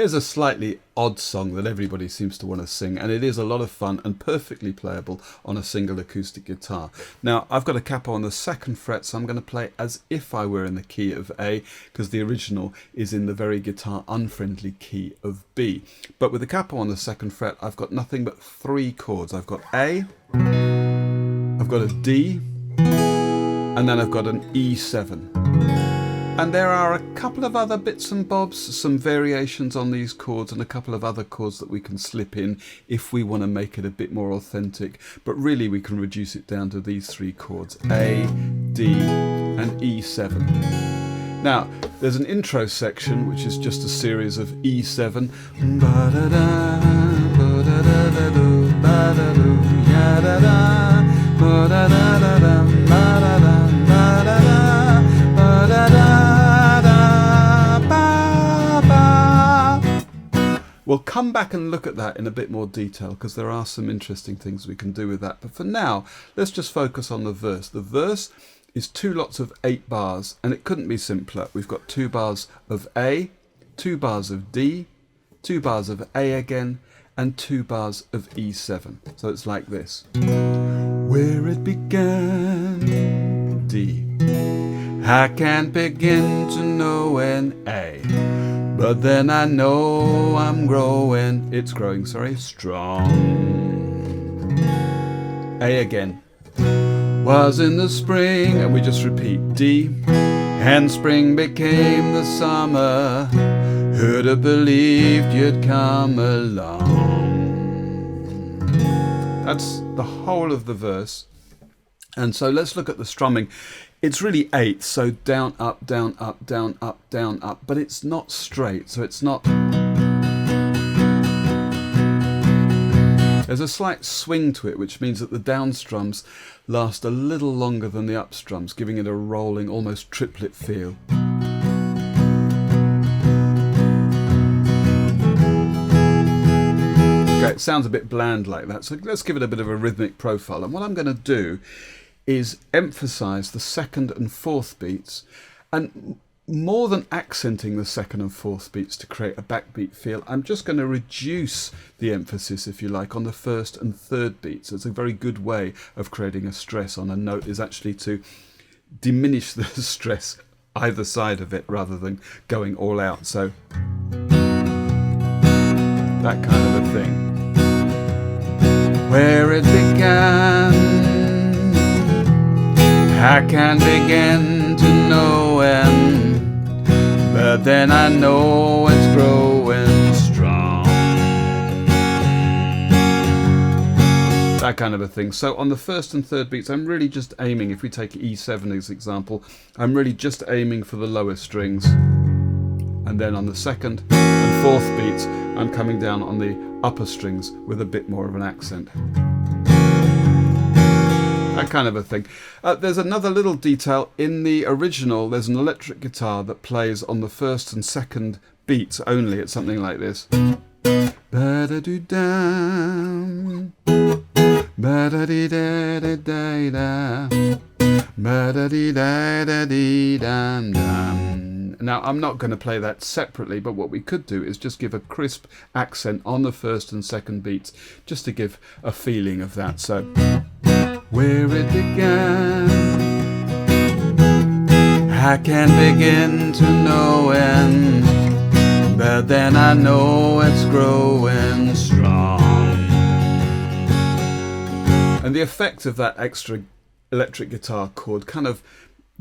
Here's a slightly odd song that everybody seems to want to sing, and it is a lot of fun and perfectly playable on a single acoustic guitar. Now, I've got a capo on the 2nd fret, so I'm going to play as if I were in the key of A, because the original is in the very guitar unfriendly key of B. But with the capo on the 2nd fret, I've got nothing but 3 chords. I've got A, I've got a D, and then I've got an E7. And there are a couple of other bits and bobs, some variations on these chords and a couple of other chords that we can slip in if we want to make it a bit more authentic. But really we can reduce it down to these 3 chords, A, D and E7. Now, there's an intro section which is just a series of E7. We'll come back and look at that in a bit more detail because there are some interesting things we can do with that. But for now, let's just focus on the verse. The verse is 2 lots of 8 bars, and it couldn't be simpler. We've got 2 bars of A, 2 bars of D, 2 bars of A again, and 2 bars of E7. So it's like this. Where it began, D. I can't begin to know an A. But then I know I'm growing, it's growing, sorry, strong. A again. Was in the spring, and we just repeat D. And spring became the summer. Who'd have believed you'd come along? That's the whole of the verse. And so let's look at the strumming. It's really 8, so down, up, down, up, down, up, down, up, but it's not straight, so it's not... There's a slight swing to it, which means that the down strums last a little longer than the up strums, giving it a rolling, almost triplet feel. Okay, it sounds a bit bland like that, so let's give it a bit of a rhythmic profile. And what I'm going to do is emphasize the 2nd and 4th beats, and more than accenting the 2nd and 4th beats to create a backbeat feel, I'm just going to reduce the emphasis, if you like, on the 1st and 3rd beats. It's a very good way of creating a stress on a note, is actually to diminish the stress either side of it rather than going all out. So that kind of a thing. Where it began, I can't begin to know when, but then I know it's growing strong. That kind of a thing. So on the 1st and 3rd beats, I'm really just aiming, if we take E7 as example, I'm really just aiming for the lower strings. And then on the 2nd and 4th beats, I'm coming down on the upper strings with a bit more of an accent. That kind of a thing. There's another little detail. In the original, there's an electric guitar that plays on the 1st and 2nd beats only. It's something like this. Ba-da-doo-dum, ba-da-dee-da-da-da-da, ba-da-dee-da-da-dee-dum-dum. Now, I'm not going to play that separately, but what we could do is just give a crisp accent on the 1st and 2nd beats, just to give a feeling of that. So, where it began, I can't begin to know when, but then I know it's growing strong. And the effect of that extra electric guitar chord kind of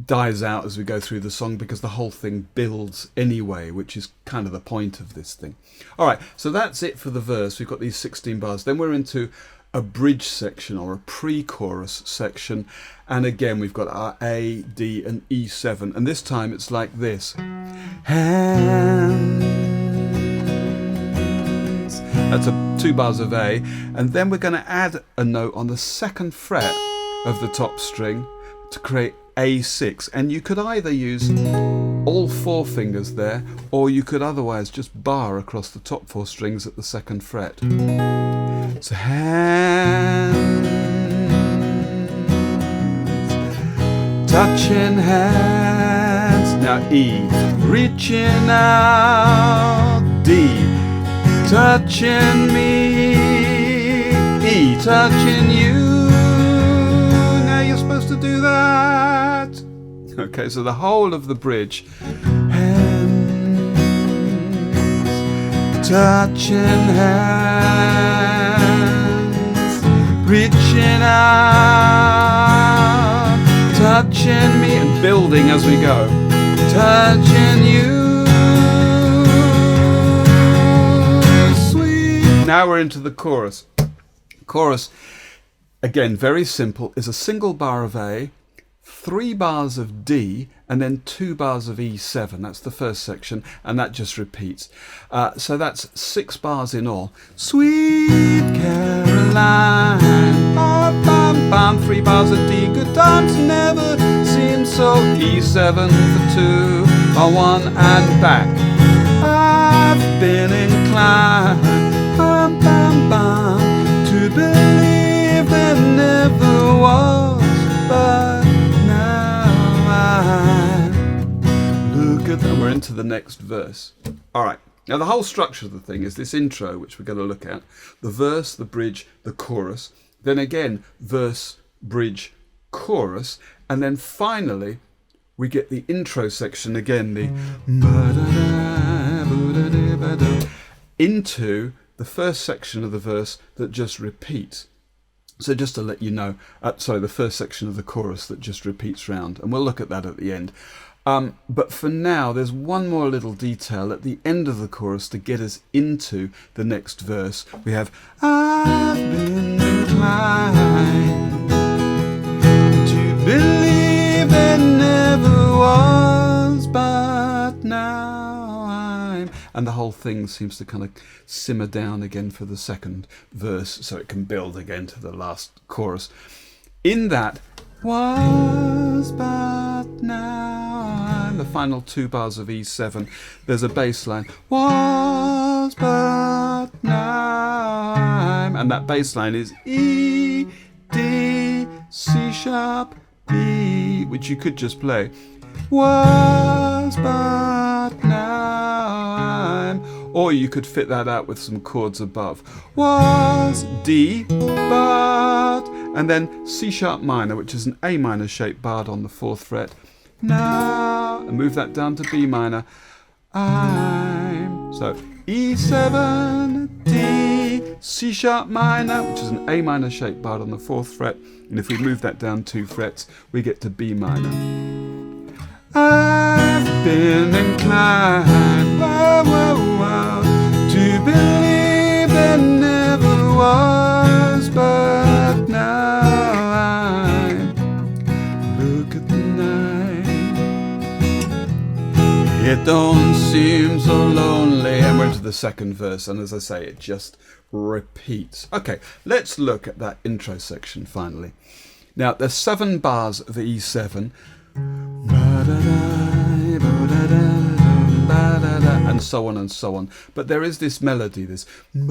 dies out as we go through the song because the whole thing builds anyway, which is kind of the point of this thing. Alright, so that's it for the verse. We've got these 16 bars. Then we're into a bridge section or a pre-chorus section, and again we've got our A, D and E7, and this time it's like this. Hands. That's 2 bars of A, and then we're going to add a note on the 2nd fret of the top string to create A6, and you could either use all 4 fingers there, or you could otherwise just bar across the top 4 strings at the 2nd fret. So hands, touching hands. Now E, reaching out, D, touching me, E, touching you. Now you're supposed to do that. Okay, so the whole of the bridge. Hands, touching hands, reaching out, touching me, and building as we go. Touching you, sweet. Now we're into the chorus. Chorus, again, very simple, is a single bar of A, 3 bars of D, and then 2 bars of E7. That's the first section, and that just repeats. So that's 6 bars in all. Sweet Caroline, bam, bam, bam, 3 bars of D. Good times never seem so. E7 for 2, or 1 and back. I've been inclined, bam, bam, bam, to believe there never was, but look at that. We're into the next verse. All right. Now the whole structure of the thing is this intro, which we're going to look at. The verse, the bridge, the chorus. Then again, verse, bridge, chorus. And then finally, we get the intro section again. The into the first section of the verse that just repeats. So just to let you know, the first section of the chorus that just repeats round. And we'll look at that at the end. But for now, there's one more little detail at the end of the chorus to get us into the next verse. We have, I've been inclined to believe there never was, but now I'm... And the whole thing seems to kind of simmer down again for the second verse, so it can build again to the last chorus. In that, was, but now I'm, the final 2 bars of E7, there's a bass line, was, but now I'm, and that bass line is E, D, C sharp, B, which you could just play, was, but now I'm, or you could fit that out with some chords above, was, D, but, and then C sharp minor, which is an A minor shaped barred on the 4th fret. Now, and move that down to B minor. I'm. So E7, D, C sharp minor, which is an A minor shaped barred on the 4th fret. And if we move that down 2 frets, we get to B minor. I've been inclined, whoa, whoa, whoa, to believe there never was, but now I'm. Look at the night, it don't seem so lonely. And we're into the second verse, and as I say, it just repeats. Okay, let's look at that intro section finally. Now, there's 7 bars of E7. And so on and so on. But there is this melody, this and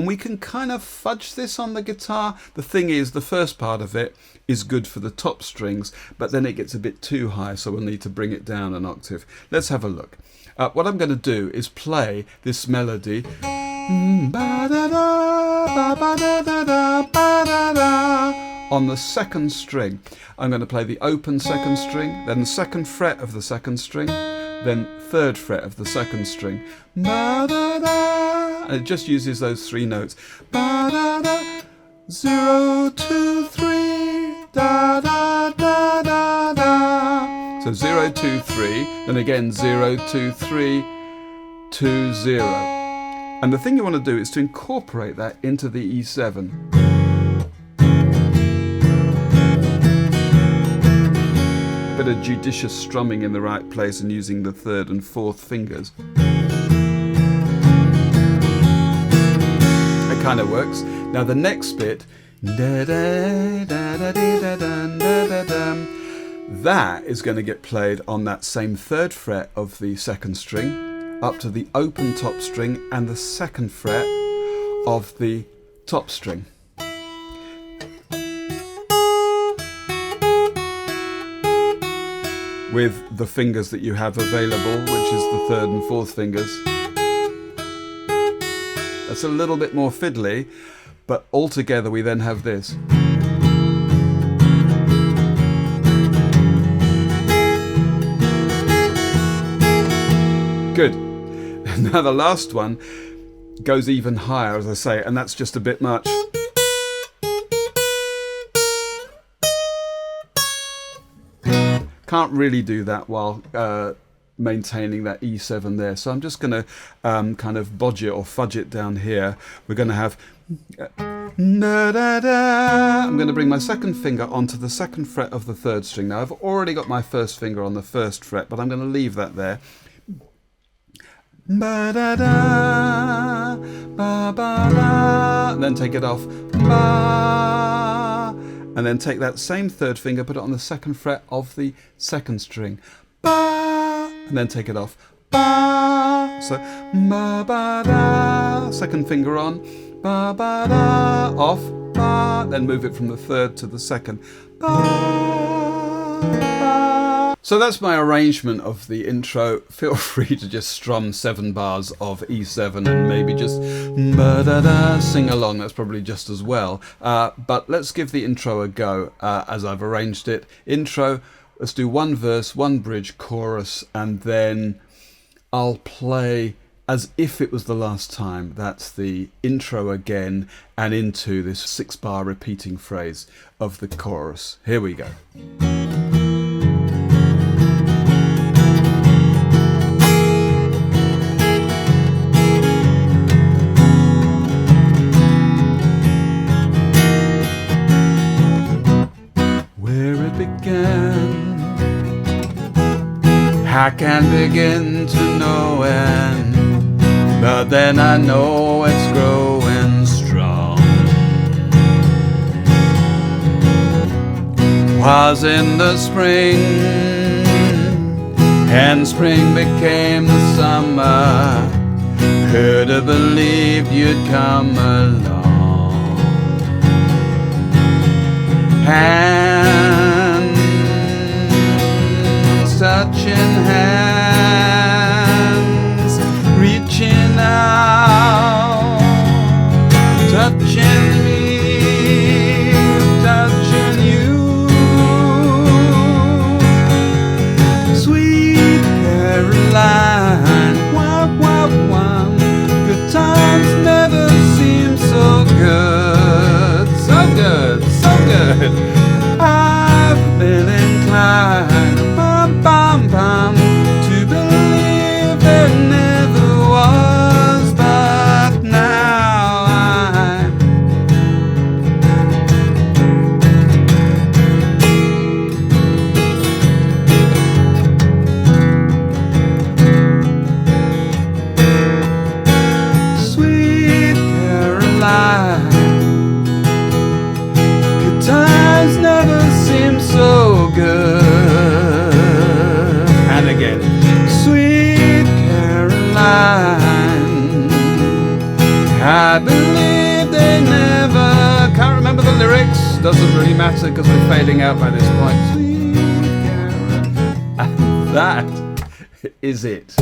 we can kind of fudge this on the guitar. The thing is, the first part of it is good for the top strings, but then it gets a bit too high, so we'll need to bring it down an octave. Let's have a look. What I'm going to do is play this melody on the 2nd string. I'm going to play the open 2nd string, then the 2nd fret of the 2nd string, then 3rd fret of the 2nd string. And it just uses those 3 notes. 0, 2, 3, da da da da da. So 0, 2, 3, then again 0, 2, 3, 2, 0. And the thing you want to do is to incorporate that into the E7. A bit of judicious strumming in the right place and using the 3rd and 4th fingers. It kind of works. Now the next bit, that is going to get played on that same 3rd fret of the 2nd string up to the open top string and the 2nd fret of the top string. with the fingers that you have available, which is the 3rd and 4th fingers. That's a little bit more fiddly, but altogether we then have this. Good. Now the last one goes even higher, as I say, and that's just a bit much. Can't really do that while maintaining that E7 there, so I'm just going to kind of bodge it or fudge it down here. We're going to have da, da, da. I'm going to bring my 2nd finger onto the 2nd fret of the 3rd string. Now I've already got my 1st finger on the 1st fret, but I'm going to leave that there. Ba da da, ba ba da, and then take it off, ba, and then take that same 3rd finger, put it on the 2nd fret of the 2nd string, ba, and then take it off, ba, so ba ba da, 2nd finger on, ba ba da, off, ba, then move it from the 3rd to the 2nd, ba, ba. So that's my arrangement of the intro. Feel free to just strum 7 bars of E7 and maybe just ba-da-da, sing along. That's probably just as well. But let's give the intro a go as I've arranged it. Intro, let's do 1 verse, 1 bridge, chorus, and then I'll play as if it was the last time. That's the intro again and into this 6-bar repeating phrase of the chorus. Here we go. I can't begin to know when, but then I know it's growing strong. Was in the spring, and spring became the summer. Could have believed you'd come along. Touching hands, reaching out, touching me, touching you. Sweet Caroline, wah, wah, wah. Good times never seem so good, so good, so good. I've been inclined to believe there never was, but now I'm Sweet Caroline. Good times never seem so good. Again, Sweet Caroline, I believe they never. Can't remember the lyrics, doesn't really matter because we're fading out by this point. Sweet Caroline, and that is it.